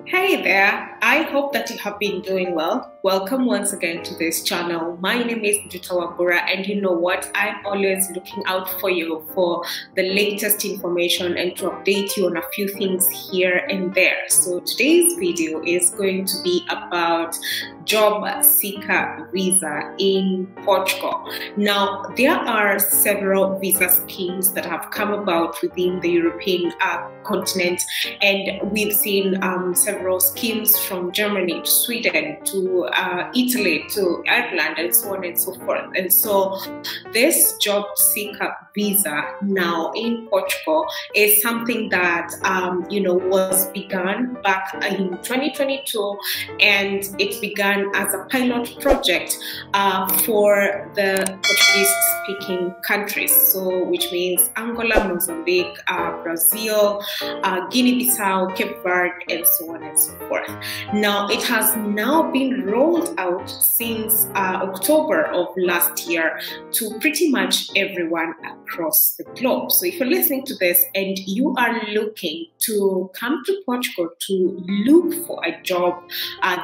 Hey there, I hope that you have been doing well. Welcome once again to this channel. My name is Wambura, and you know what? I'm always looking out for you for the latest information and to update you on a few things here and there. So today's video is going to be about job seeker visa in Portugal. Now, there are several visa schemes that have come about within the European continent, and we've seen several schemes from Germany to Sweden to Italy to Ireland and so on and so forth. And so this job seeker visa now in Portugal is something that was begun back in 2022, and it began as a pilot project for the Portuguese-speaking countries, so which means Angola, Mozambique, Brazil, Guinea-Bissau, Cape Verde, and so on and so forth. Now, it has now been rolled out since October of last year to pretty much everyone across the globe. So if you're listening to this and you are looking to come to Portugal to look for a job,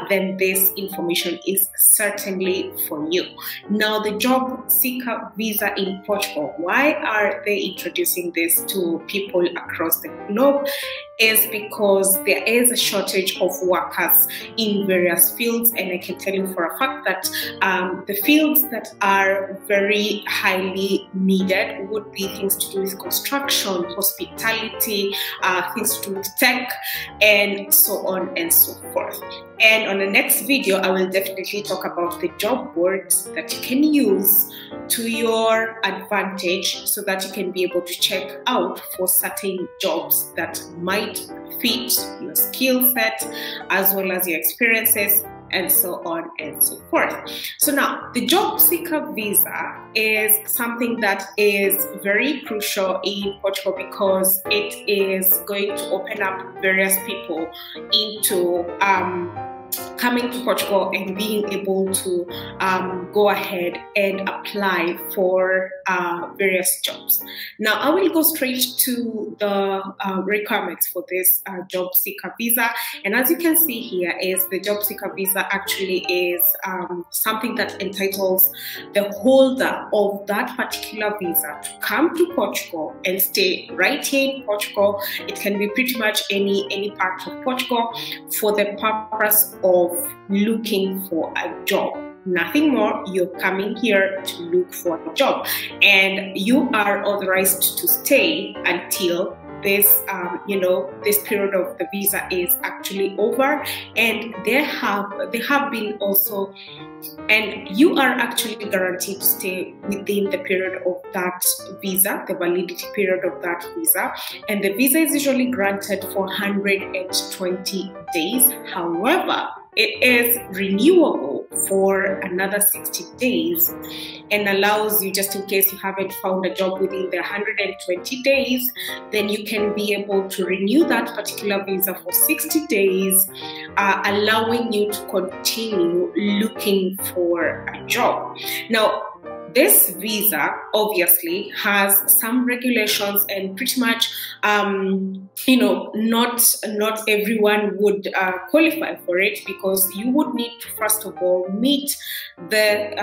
then this information is certainly for you. Now, the job seeker visa in Portugal, why are they introducing this to people across the globe? Is because there is a shortage of workers in various fields, and I can tell you for a fact that the fields that are very highly needed would be things to do with construction, hospitality, things to do with tech, and so on and so forth. And on the next video, I will definitely talk about the job boards that you can use to your advantage so that you can be able to check out for certain jobs that might fit your skill set as well as your experiences, and so on and so forth. So now, the job seeker visa is something that is very crucial in Portugal because it is going to open up various people into coming to Portugal and being able to go ahead and apply for various jobs. Now, I will go straight to the requirements for this job seeker visa. And as you can see here, is the job seeker visa actually is something that entitles the holder of that particular visa to come to Portugal and stay right here in Portugal. It can be pretty much any part of Portugal for the purpose of looking for a job. Nothing more. You're coming here to look for a job, and you are authorized to stay until this this period of the visa is actually over. And they have been also, and you are actually guaranteed to stay within the period of that visa, the validity period of that visa. And the visa is usually granted for 120 days. However, it is renewable for another 60 days and allows you, just in case you haven't found a job within the 120 days, then you can be able to renew that particular visa for 60 days, allowing you to continue looking for a job. Now, this visa obviously has some regulations, and pretty much, not everyone would qualify for it, because you would need to first of all meet the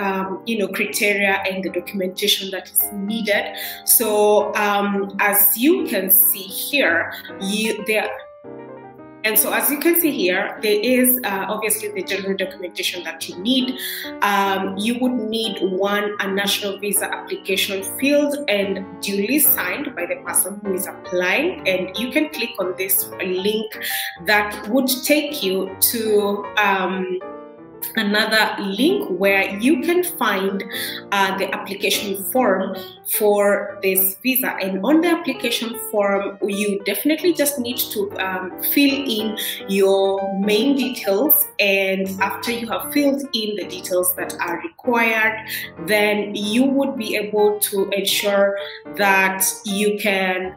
criteria and the documentation that is needed. So as you can see here, as you can see here, there is obviously the general documentation that you need. You would need a national visa application filled and duly signed by the person who is applying. And you can click on this link that would take you to another link where you can find the application form for this visa. And on the application form, you definitely just need to fill in your main details, and after you have filled in the details that are required, then you would be able to ensure that you can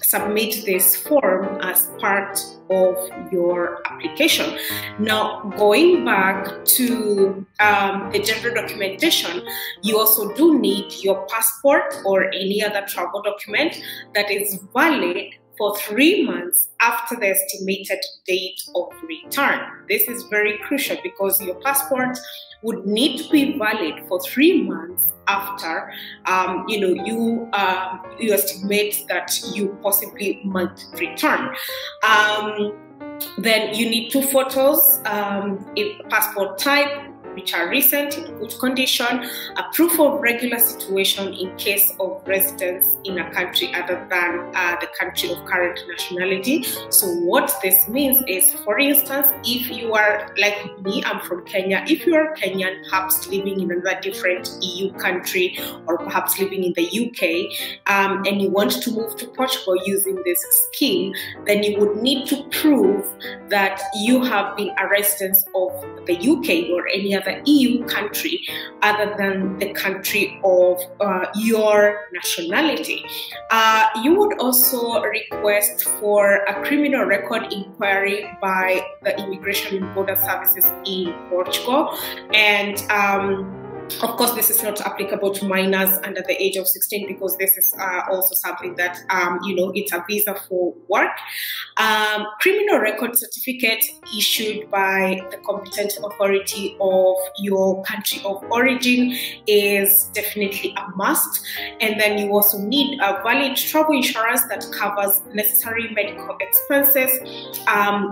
submit this form as part of your application. Now, going back to the general documentation, you also do need your passport or any other travel document that is valid for 3 months after the estimated date of return. This is very crucial because your passport would need to be valid for 3 months after you estimate that you possibly might return. Then you need 2 photos, a passport type, which are recent, in good condition, a proof of regular situation in case of residence in a country other than the country of current nationality. So what this means is, for instance, if you are like me, I'm from Kenya. If you are Kenyan, perhaps living in another different EU country, or perhaps living in the UK, and you want to move to Portugal using this scheme, then you would need to prove that you have been a resident of the UK or any other EU country other than the country of your nationality. You would also request for a criminal record inquiry by the Immigration and Border Services in Portugal, and of course, this is not applicable to minors under the age of 16 because this is also something that, it's a visa for work. Criminal record certificate issued by the competent authority of your country of origin is definitely a must. And then you also need a valid travel insurance that covers necessary medical expenses.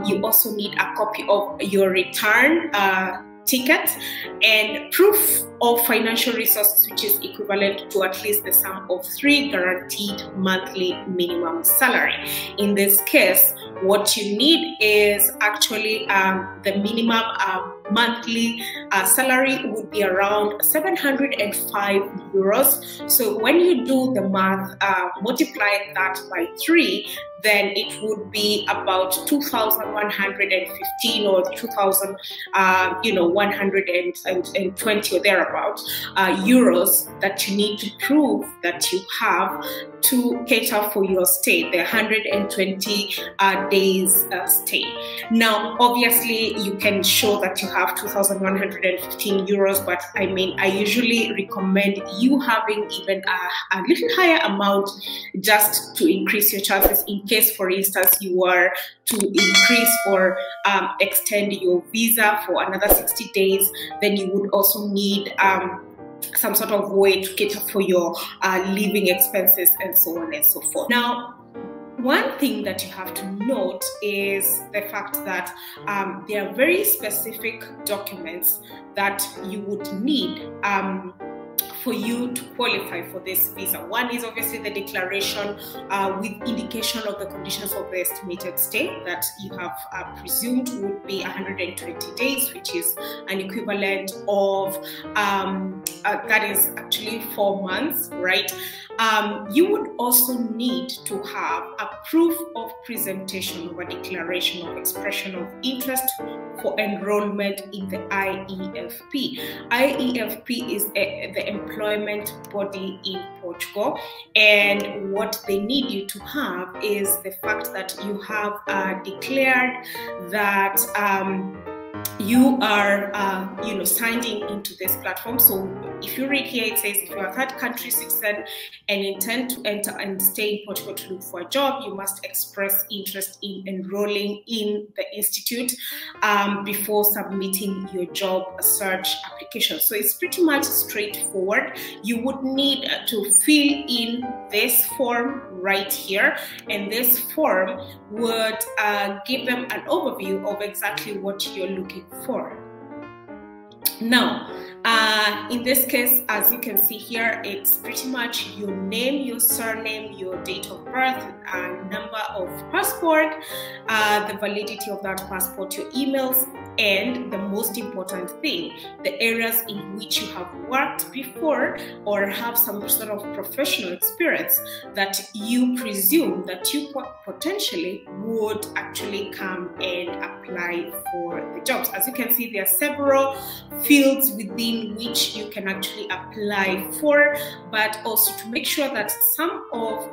You also need a copy of your return ticket and proof of financial resources, which is equivalent to at least the sum of 3 guaranteed monthly minimum salary. In this case, what you need is actually the minimum monthly salary would be around 705 euros. So when you do the math, multiply that by 3, then it would be about 2,115 or 2,120 or thereabout euros that you need to prove that you have to cater for your stay, the 120 days stay. Now, obviously, you can show that you have 2,115 euros, but I mean, I usually recommend you having even a little higher amount just to increase your chances in case, for instance, you were to increase or extend your visa for another 60 days, then you would also need some sort of way to cater for your living expenses and so on and so forth. Now, one thing that you have to note is the fact that there are very specific documents that you would need for you to qualify for this visa. One is obviously the declaration with indication of the conditions of the estimated stay that you have presumed would be 120 days, which is an equivalent of, that is actually 4 months, right? You would also need to have a proof of presentation of a declaration of expression of interest for enrollment in the IEFP. IEFP is the employment body in Portugal, and what they need you to have is the fact that you have declared that you are signing into this platform. So if you read here, it says if you are a third country citizen and intend to enter and stay in Portugal to look for a job, you must express interest in enrolling in the institute before submitting your job search application. So it's pretty much straightforward. You would need to fill in this form right here, and this form would give them an overview of exactly what you're looking for. Now, in this case, as you can see here, it's pretty much your name, your surname, your date of birth, number of passport, the validity of that passport, your emails, and the most important thing, the areas in which you have worked before or have some sort of professional experience that you presume that you potentially would actually come and apply for the jobs. As you can see, there are several fields within which you can actually apply for, but also to make sure that some of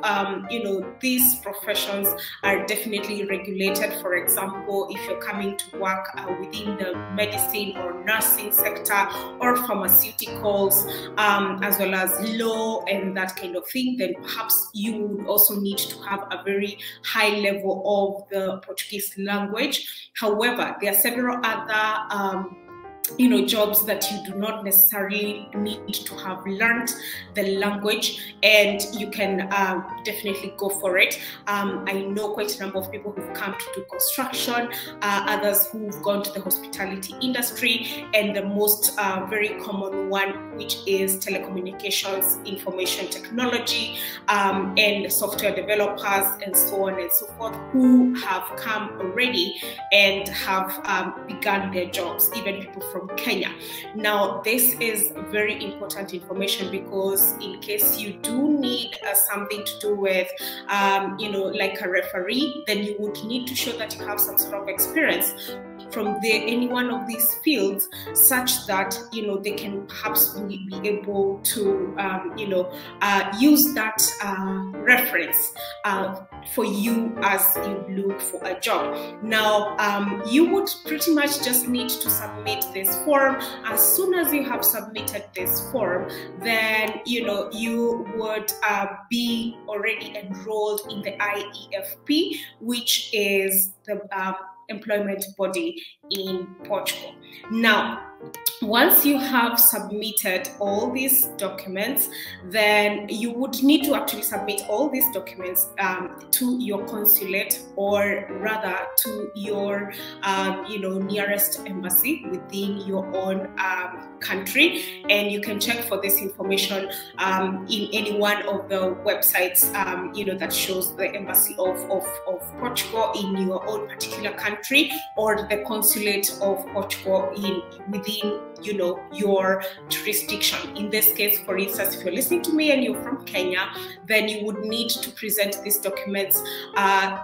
these professions are definitely regulated. For example, if you're coming to work within the medicine or nursing sector or pharmaceuticals, as well as law and that kind of thing, then perhaps you would also need to have a very high level of the Portuguese language. However, there are several other jobs that you do not necessarily need to have learned the language, and you can definitely go for it. I know quite a number of people who've come to do construction, others who've gone to the hospitality industry, and the most very common one, which is telecommunications, information technology, and software developers, and so on and so forth, who have come already and have begun their jobs, even people from Kenya. Now, this is very important information, because in case you do need something to do with, like a referee, then you would need to show that you have some sort of experience from any one of these fields, such that they can perhaps be able to use that reference for you as you look for a job. Now, you would pretty much just need to submit this form. As soon as you have submitted this form, then you would be already enrolled in the IEFP, which is the employment body in Portugal. Now, once you have submitted all these documents, then you would need to actually submit all these documents to your consulate, or rather to your nearest embassy within your own country. And you can check for this information in any one of the websites that shows the embassy of Portugal in your own particular country, or the consulate of Portugal within your jurisdiction. In this case, for instance, if you're listening to me and you're from Kenya, then you would need to present these documents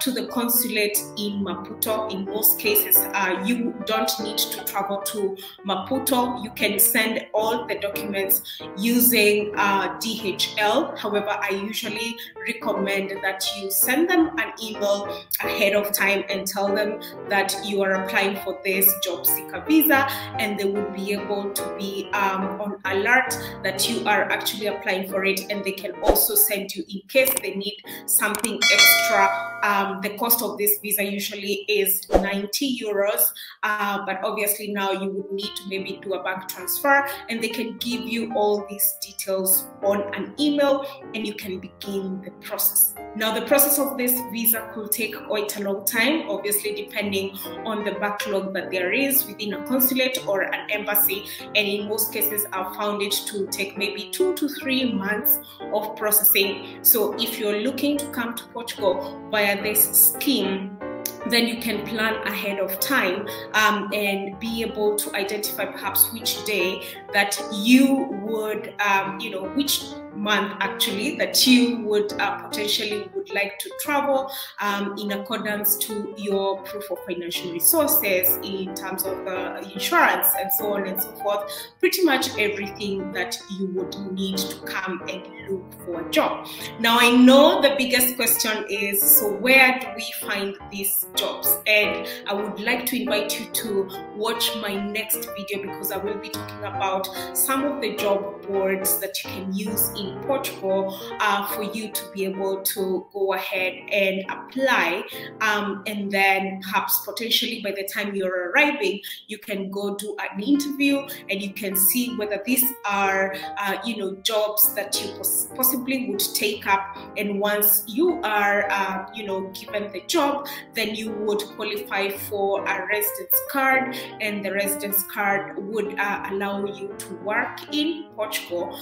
to the consulate in Maputo. In most cases, you don't need to travel to Maputo. You can send all the documents using DHL. However, I usually recommend that you send them an email ahead of time and tell them that you are applying for this job seeker visa, and they would be able to be on alert that you are actually applying for it, and they can also send you, in case they need something extra. The cost of this visa usually is 90 euros, but obviously now you would need to maybe do a bank transfer, and they can give you all these details on an email, and you can begin the process. Now, the process of this visa could take quite a long time, obviously depending on the backlog that there is within a consulate or an embassy, and in most cases I've found it to take maybe 2 to 3 months of processing. So if you're looking to come to Portugal via this scheme, then you can plan ahead of time and be able to identify perhaps which day that you would, which month actually that you would potentially would like to travel in accordance to your proof of financial resources, in terms of insurance and so on and so forth. Pretty much everything that you would need to come and look for a job. Now, I know the biggest question is, so where do we find these jobs? And I would like to invite you to watch my next video, because I will be talking about some of the job boards that you can use in Portugal for you to be able to go ahead and apply, and then perhaps potentially by the time you're arriving, you can go do an interview and you can see whether these are jobs that you possibly would take up. And once you are given the job, then you would qualify for a residence card, and the residence card would allow you to work in Portugal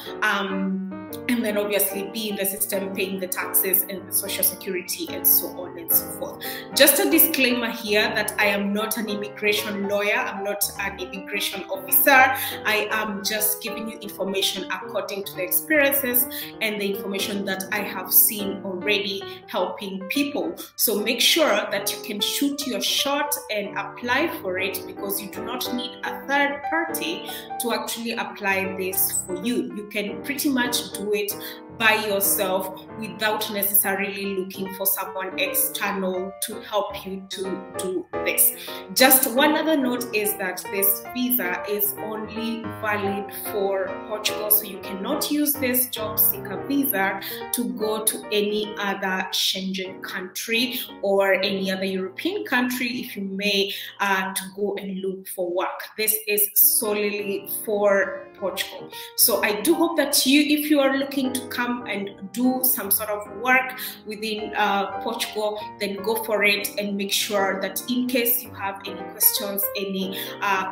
and then obviously be in the system, paying the taxes and the social security and so on and so forth. Just a disclaimer here that I am not an immigration lawyer, I'm not an immigration officer. I am just giving you information according to the experiences and the information that I have seen already helping people. So make sure that you can shoot your shot and apply for it, because you do not need a third party to actually apply this for you. You can pretty much do it by yourself without necessarily looking for someone external to help you to do this. Just one other note is that this visa is only valid for Portugal, so you cannot use this job seeker visa to go to any other Schengen country or any other European country if you may to go and look for work. This is solely for Portugal. So I do hope that if you are looking to come and do some sort of work within Portugal, then go for it, and make sure that in case you have any questions, any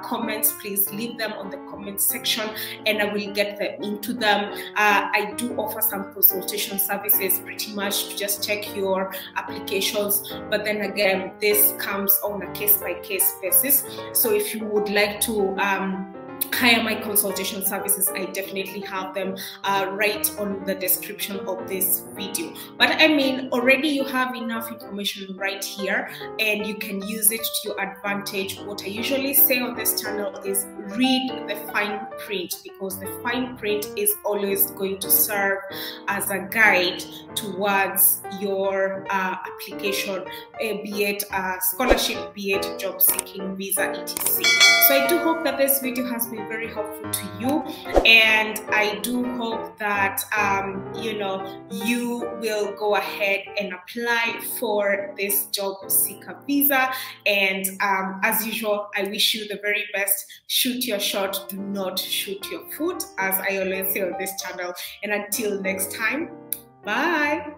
comments, please leave them on the comment section and I will get them into them. I do offer some consultation services pretty much to just check your applications, but then again, this comes on a case-by-case basis. So if you would like to hire my consultation services, I definitely have them right on the description of this video. But I mean, already you have enough information right here and you can use it to your advantage. What I usually say on this channel is read the fine print, because the fine print is always going to serve as a guide towards your application, be it a scholarship, be it job seeking, visa, etc. So I do hope that this video has been very helpful to you, and I do hope that you will go ahead and apply for this job seeker visa. And as usual, I wish you the very best. Shoot your shot, do not shoot your foot, as I always say on this channel. And until next time, bye.